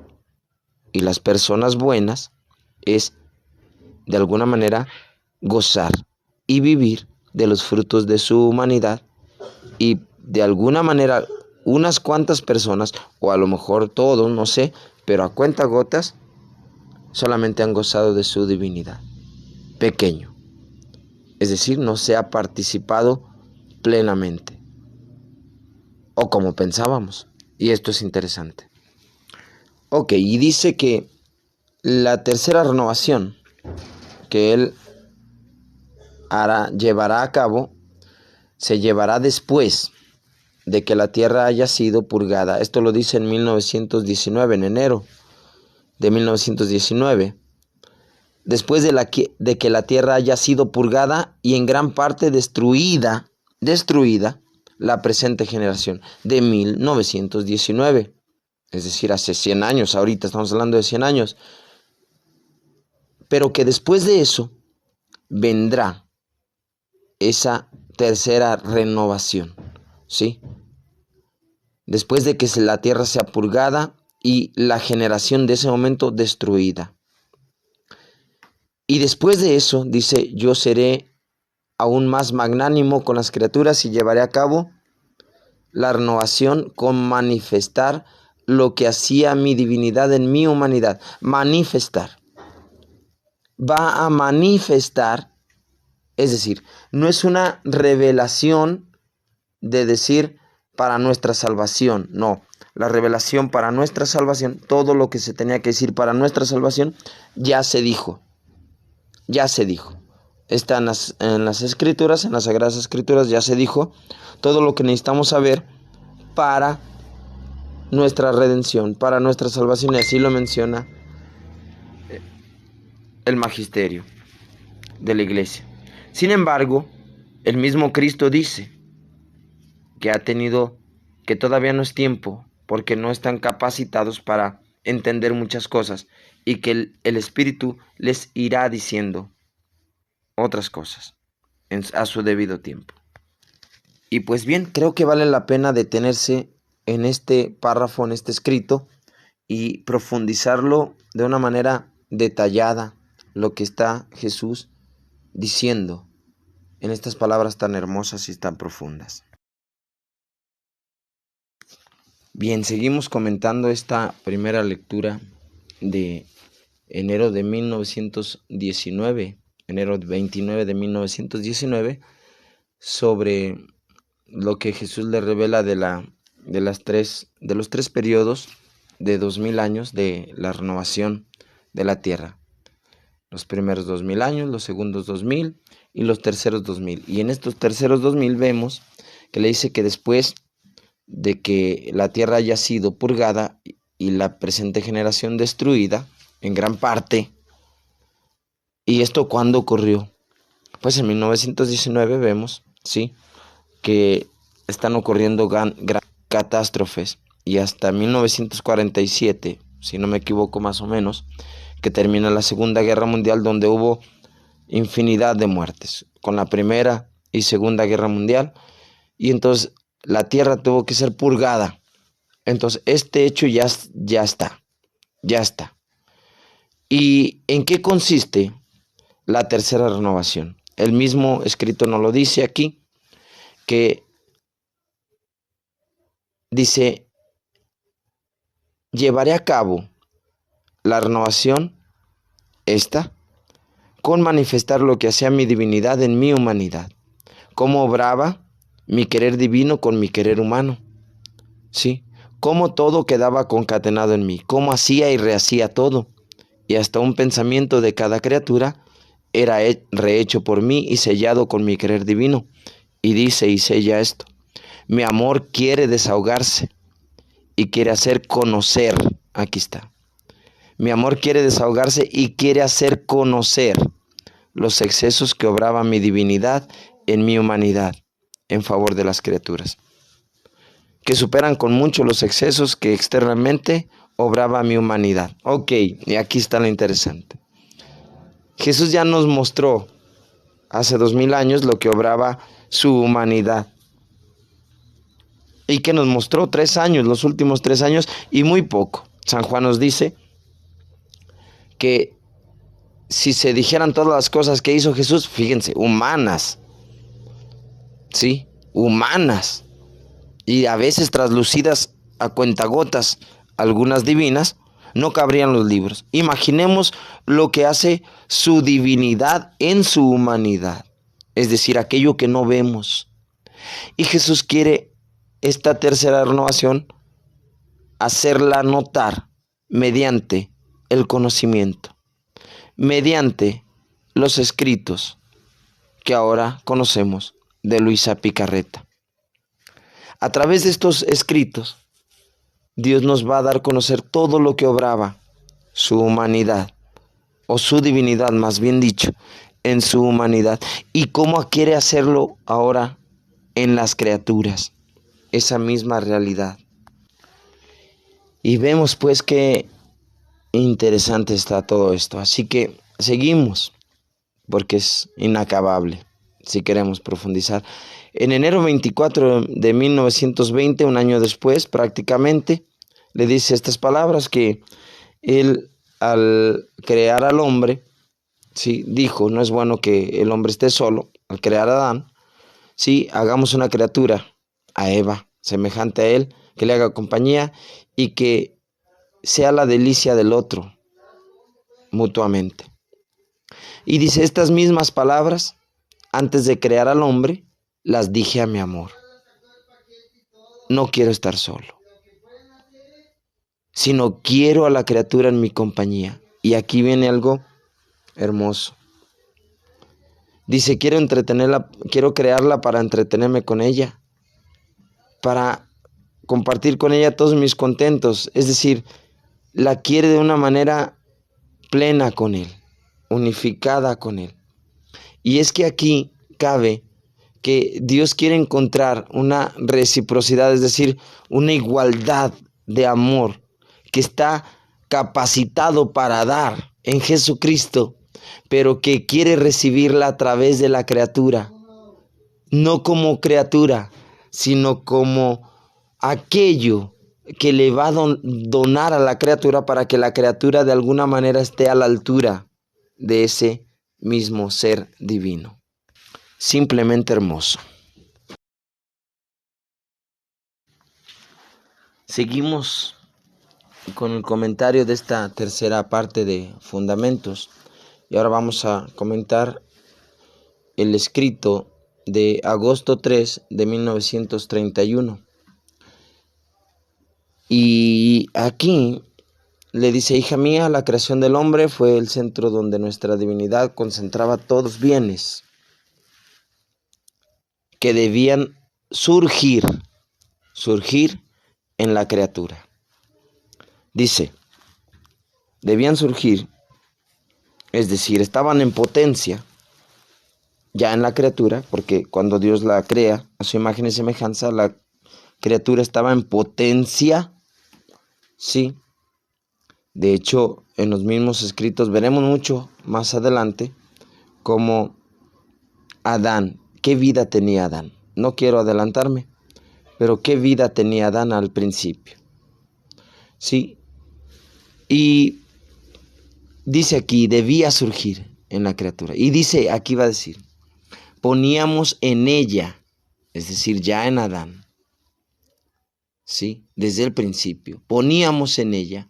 y las personas buenas es, de alguna manera, gozar y vivir de los frutos de su humanidad, y de alguna manera unas cuantas personas, o a lo mejor todos, no sé, pero a cuentagotas, solamente han gozado de su divinidad. Pequeño. Es decir, no se ha participado plenamente, o como pensábamos. Y esto es interesante. Ok, y dice que la tercera renovación que Él llevará a cabo, se llevará después de que la tierra haya sido purgada. Esto lo dice en 1919, en enero de 1919. Después de que la tierra haya sido purgada y en gran parte destruida destruida la presente generación de 1919. Es decir, hace 100 años, ahorita estamos hablando de 100 años. Pero que después de eso vendrá esa tercera renovación, ¿sí? Después de que la tierra sea purgada y la generación de ese momento destruida. Y después de eso, dice, yo seré aún más magnánimo con las criaturas y llevaré a cabo la renovación con manifestar lo que hacía mi divinidad en mi humanidad. Manifestar. Va a manifestar, es decir, no es una revelación de decir para nuestra salvación, no. La revelación para nuestra salvación, todo lo que se tenía que decir para nuestra salvación, ya se dijo. Ya se dijo. Está en las escrituras, en las sagradas escrituras, ya se dijo todo lo que necesitamos saber para nuestra redención, para nuestra salvación, y así lo menciona el magisterio de la iglesia. Sin embargo, el mismo Cristo dice que todavía no es tiempo, porque no están capacitados para entender muchas cosas, y que el Espíritu les irá diciendo otras cosas a su debido tiempo. Y pues bien, creo que vale la pena detenerse en este párrafo, en este escrito, y profundizarlo de una manera detallada, lo que está Jesús diciendo en estas palabras tan hermosas y tan profundas. Bien, seguimos comentando esta primera lectura de enero de 1919, enero 29 de 1919, sobre lo que Jesús le revela de los tres periodos de 2000 años de la renovación de la tierra. Los primeros 2000 años, los segundos 2000 y los terceros 2000. Y en estos terceros 2000 vemos que le dice que después de que la tierra haya sido purgada y la presente generación destruida en gran parte. ¿Y esto cuándo ocurrió? Pues en 1919 vemos, ¿sí?, que están ocurriendo gran catástrofes, y hasta 1947, si no me equivoco más o menos, que termina la Segunda Guerra Mundial, donde hubo infinidad de muertes con la Primera y Segunda Guerra Mundial, y entonces la tierra tuvo que ser purgada. Entonces este hecho ya está. ¿Y en qué consiste la tercera renovación? El mismo escrito nos lo dice aquí, que dice, llevaré a cabo la renovación esta con manifestar lo que hacía mi divinidad en mi humanidad, cómo obraba mi querer divino con mi querer humano, ¿sí? Cómo todo quedaba concatenado en mí, cómo hacía y rehacía todo, y hasta un pensamiento de cada criatura era rehecho por mí y sellado con mi querer divino. Y dice y sella esto: mi amor quiere desahogarse y quiere hacer conocer, aquí está, mi amor quiere desahogarse y quiere hacer conocer los excesos que obraba mi divinidad en mi humanidad en favor de las criaturas, que superan con mucho los excesos que externamente obraba mi humanidad. Ok, y aquí está lo interesante. Jesús ya nos mostró hace 2000 años lo que obraba su humanidad. Y que nos mostró 3 años, los últimos 3 años, y muy poco. San Juan nos dice que si se dijeran todas las cosas que hizo Jesús, fíjense, humanas, ¿sí? Humanas, y a veces traslucidas a cuentagotas, algunas divinas, no cabrían los libros. Imaginemos lo que hace su divinidad en su humanidad, es decir, aquello que no vemos. Y Jesús quiere esta tercera renovación hacerla notar mediante el conocimiento, mediante los escritos que ahora conocemos de Luisa Picarreta. A través de estos escritos, Dios nos va a dar a conocer todo lo que obraba su humanidad, o su divinidad, más bien dicho, en su humanidad, y cómo quiere hacerlo ahora en las criaturas esa misma realidad. Y vemos pues qué interesante está todo esto. Así que seguimos, porque es inacabable si queremos profundizar. En enero 24 de 1920, un año después prácticamente, le dice estas palabras que él al crear al hombre, ¿sí?, dijo, no es bueno que el hombre esté solo. Al crear a Adán, sí, hagamos una criatura, a Eva, semejante a él, que le haga compañía y que sea la delicia del otro mutuamente. Y dice, estas mismas palabras, antes de crear al hombre, las dije a mi amor. No quiero estar solo, sino quiero a la criatura en mi compañía. Y aquí viene algo hermoso. Dice, quiero entretenerla, quiero crearla para entretenerme con ella, para compartir con ella todos mis contentos. Es decir, la quiere de una manera plena con él, unificada con él. Y es que aquí cabe que Dios quiere encontrar una reciprocidad, es decir, una igualdad de amor que está capacitado para dar en Jesucristo, pero que quiere recibirla a través de la criatura, no como criatura, sino como aquello que le va a donar a la criatura para que la criatura de alguna manera esté a la altura de ese mismo ser divino. Simplemente hermoso. Seguimos con el comentario de esta tercera parte de Fundamentos y ahora vamos a comentar el escrito de agosto 3 de 1931. Y aquí le dice, hija mía, la creación del hombre fue el centro donde nuestra divinidad concentraba todos bienes que debían surgir en la criatura. Dice, debían surgir, es decir, estaban en potencia ya en la criatura, porque cuando Dios la crea a su imagen y semejanza, la criatura estaba en potencia, sí. De hecho, en los mismos escritos veremos mucho más adelante cómo Adán, qué vida tenía Adán. No quiero adelantarme, pero qué vida tenía Adán al principio. Sí. Y dice aquí, debía surgir en la criatura. Y dice, aquí va a decir, poníamos en ella, es decir, ya en Adán, sí, desde el principio, poníamos en ella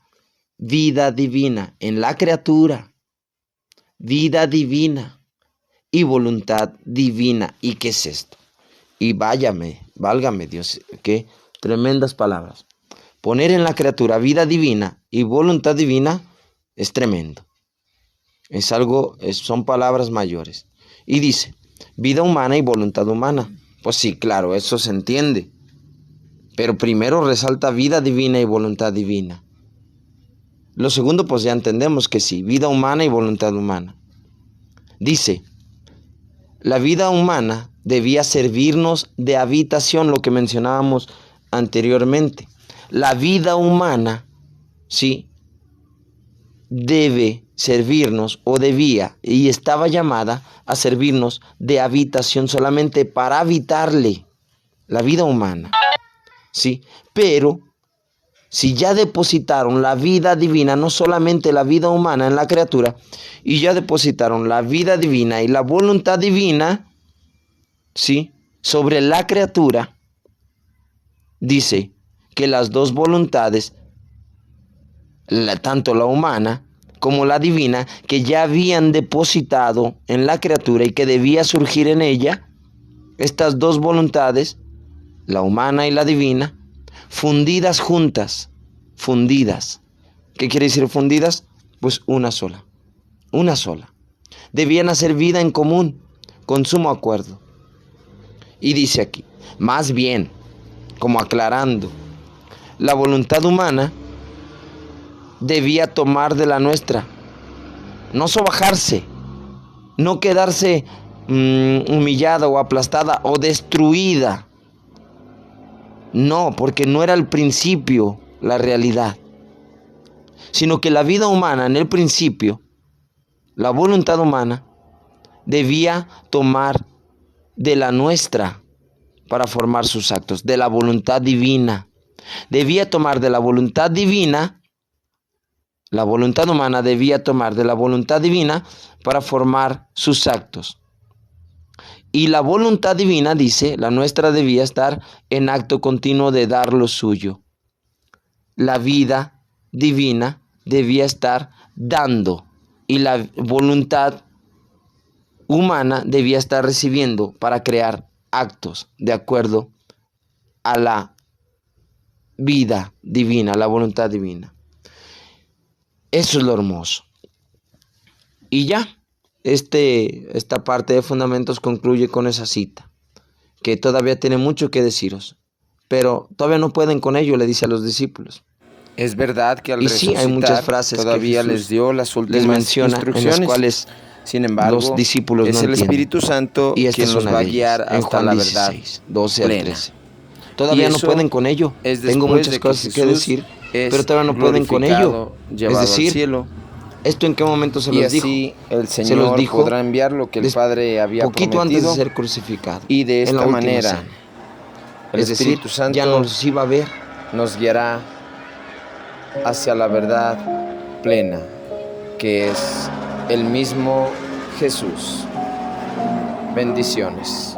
vida divina, en la criatura, vida divina y voluntad divina. ¿Y qué es esto? Y válgame Dios, qué tremendas palabras. Poner en la criatura vida divina y voluntad divina es tremendo. Es algo, son palabras mayores. Y dice, vida humana y voluntad humana. Pues sí, claro, eso se entiende. Pero primero resalta vida divina y voluntad divina. Lo segundo, pues ya entendemos que sí, vida humana y voluntad humana. Dice, la vida humana debía servirnos de habitación, lo que mencionábamos anteriormente. La vida humana, sí, debe servirnos o debía y estaba llamada a servirnos de habitación solamente para habitarle, la vida humana, sí. Pero si ya depositaron la vida divina, no solamente la vida humana en la criatura, y ya depositaron la vida divina y la voluntad divina, sí, sobre la criatura, dice que las dos voluntades, tanto la humana como la divina, que ya habían depositado en la criatura y que debía surgir en ella, estas dos voluntades, la humana y la divina, fundidas juntas, fundidas. ¿Qué quiere decir fundidas? Pues una sola. Debían hacer vida en común, con sumo acuerdo. Y dice aquí, más bien, como aclarando, la voluntad humana debía tomar de la nuestra, no sobajarse, no quedarse humillada o aplastada o destruida. No, porque no era al principio la realidad, sino que la vida humana en el principio, la voluntad humana, debía tomar de la nuestra para formar sus actos, de la voluntad divina. Debía tomar de la voluntad divina, la voluntad humana debía tomar de la voluntad divina para formar sus actos. Y la voluntad divina, dice, la nuestra debía estar en acto continuo de dar lo suyo. La vida divina debía estar dando y la voluntad humana debía estar recibiendo para crear actos de acuerdo a la vida divina, la voluntad divina. Eso es lo hermoso. Y ya, esta parte de fundamentos concluye con esa cita, que todavía tiene mucho que deciros, pero todavía no pueden con ello, le dice a los discípulos. Es verdad que al Y sí, hay muchas frases todavía que les dio las últimas les menciona, instrucciones, en las cuales sin embargo, los discípulos es no el entienden. Espíritu Santo Y esta quien es los una va a de guiar ellas, en hasta Juan la 16, verdad 12 al plena. 13. Todavía Y no eso pueden con ello. es Tengo después muchas de que cosas que Jesús decir, es pero todavía no pueden con ello. glorificado, llevado Es decir, al cielo, ¿esto en qué momento se y los dijo? así el Se los Señor dijo podrá enviar lo que el Padre había poquito antes prometido, de ser crucificado, y de en la esta última manera cena. el Es decir, Espíritu Santo ya no los iba a ver. nos guiará hacia la verdad plena, que es el mismo Jesús. Bendiciones.